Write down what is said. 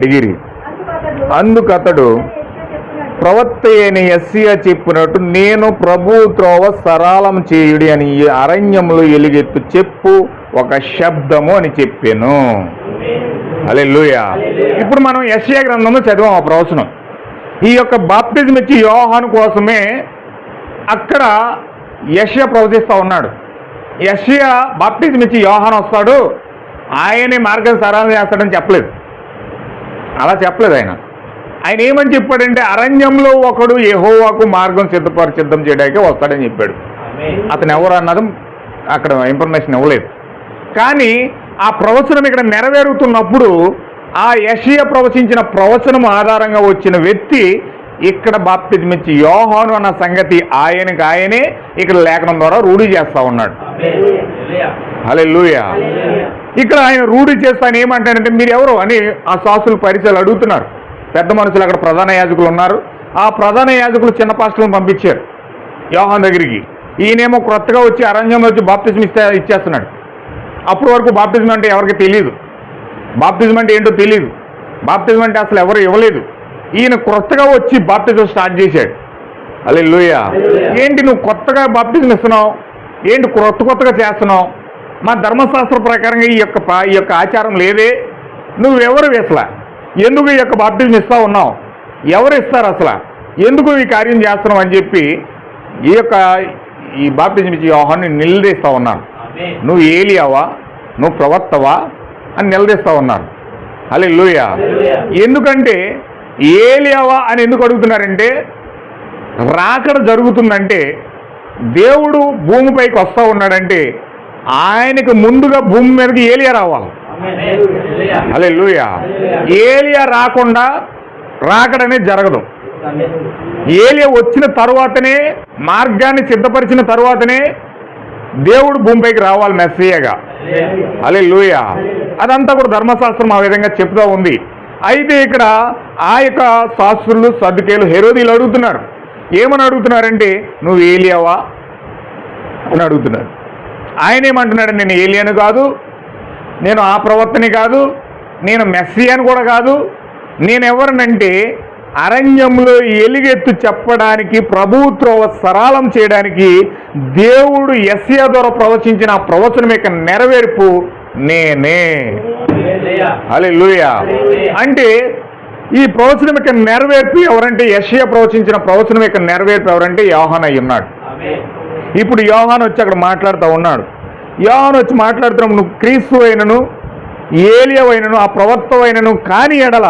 అడిగిరి. అందుకతడు ప్రవక్త అయిన యెషయా చెప్పినట్టు, నేను ప్రభు త్రోవ సరళం చేయుడి అని ఈ అరణ్యములో ఎలుగెత్తు చెప్పు ఒక శబ్దము అని చెప్పాను. హల్లెలూయా. ఇప్పుడు మనం యెషయా గ్రంథంలో చదివాం ఆ ప్రవచనం. ఈ యొక్క బాప్తిజం ఇచ్చి యోహాను కోసమే అక్కడ యెషయా ప్రవచిస్తూ ఉన్నాడు. యెషయా బాప్తిజం ఇచ్చి యోహాను వస్తాడు, ఆయనే మార్గం సరళం చేస్తాడని చెప్పలేదు. అలా చెప్పలేదు. ఆయన ఏమని చెప్పాడంటే, అరణ్యంలో ఒకడు యెహోవాకు మార్గం సిద్ధం చేయడానికి వస్తాడని చెప్పాడు. అతను ఎవరు అన్నది అక్కడ ఇన్ఫర్మేషన్ ఇవ్వలేదు. కానీ ఆ ప్రవచనం ఇక్కడ నెరవేరుతున్నప్పుడు ఆ యెషయా ప్రవచించిన ప్రవచనం ఆధారంగా వచ్చిన వ్యక్తి ఇక్కడ బాప్తిజం ఇచ్చి యోహాను అన్న సంగతి ఆయనే ఇక్కడ లేఖనం ద్వారా రూఢి చేస్తా ఉన్నాడు. హల్లెలూయా. ఇక్కడ ఆయన రూఢి చేస్తాను ఏమంటాడంటే, మీరు ఎవరు అని ఆ శాస్త్రులు పరిచయాలు అడుగుతున్నారు. పెద్ద మనుషులు అక్కడ ప్రధాన యాజకులు ఉన్నారు. ఆ ప్రధాన యాజకులు చిన్న పాస్టర్లను పంపించారు యోహాను దగ్గరికి. ఈయనేమో క్రొత్తగా వచ్చి అరణ్యంలో వచ్చి బాప్తిజం ఇచ్చేస్తున్నాడు. అప్పటి వరకు బాప్తిజం అంటే ఎవరికి తెలియదు, బాప్తిజం అంటే ఏంటో తెలియదు, బాప్తిజం అంటే అసలు ఎవరు ఇవ్వలేదు. ఈయన క్రొత్తగా వచ్చి బాప్తిజం స్టార్ట్ చేశాడు. హల్లెలూయా. ఏంటి నువ్వు కొత్తగా బాప్తిజం ఇస్తున్నావు, ఏంటి కొత్తగా చేస్తున్నావు, మా ధర్మశాస్త్ర ప్రకారంగా ఈ యొక్క ఆచారం లేదే, నువ్వెవరు అసలు, ఎందుకు ఈ యొక్క బాప్తిజం ఇస్తా ఉన్నావు, ఎవరు ఇస్తారు అసలు, ఎందుకు ఈ కార్యం చేస్తున్నావు అని చెప్పి ఈ బాప్తిజం ఇచ్చి యోహాన్ని నిలదీస్తూ ఉన్నాను. నువ్వు ఏలియావా, నువ్వు ప్రవక్తవా అని నిలదీస్తూ ఉన్నారు. హల్లెలూయా. ఎందుకంటే ఏలియావా అని ఎందుకు అడుగుతున్నారంటే, రాకడ జరుగుతుందంటే దేవుడు భూమిపైకి వస్తూ ఉన్నాడంటే ఆయనకు ముందుగా భూమి మీదకి ఏలియా రావాలి. హల్లెలూయా. ఏలియా రాకుండా రాకడనే జరగదు. ఏలియా వచ్చిన తరువాతనే, మార్గాన్ని సిద్ధపరిచిన తరువాతనే దేవుడు భూమిపైకి రావాలి మెస్సియాగా. హల్లెలూయా. అదంతా కూడా ధర్మశాస్త్రం ఆ విధంగా చెప్తూ ఉంది. అయితే ఇక్కడ ఆ యొక్క శాస్త్రులు, సద్దుకేయులు, హెరోదీలు అడుగుతున్నారు. ఏమని అడుగుతున్నారంటే, నువ్వు ఏలియావా అని అడుగుతున్నారు. ఆయన ఏమంటున్నాడు, నేను ఏలియాను కాదు, నేను ఆ ప్రవక్తని కాదు, నేను మెస్సియాను కూడా కాదు, నేను ఎవరినంటే అరణ్యంలో ఎలుగెత్తు చెప్పడానికి, ప్రభు త్రోవ సరళం చేయడానికి దేవుడు యెషయా ద్వారా ప్రవచించిన ఆ ప్రవచనం యొక్క నెరవేర్పు నేనే. హల్లెలూయా. అంటే ఈ ప్రవచనం యొక్క నెరవేర్పు ఎవరంటే, యెషయా ప్రవచించిన ప్రవచనం యొక్క నెరవేర్పు ఎవరంటే యోహాను అయి ఉన్నాడు. ఇప్పుడు యోహాను వచ్చి అక్కడ మాట్లాడుతూ ఉన్నాడు. యోహాను వచ్చి మాట్లాడుతున్నాం, నువ్వు క్రీస్తు అయినను, ఏలియా అయినను, ఆ ప్రవక్త అయినను కాని ఎడల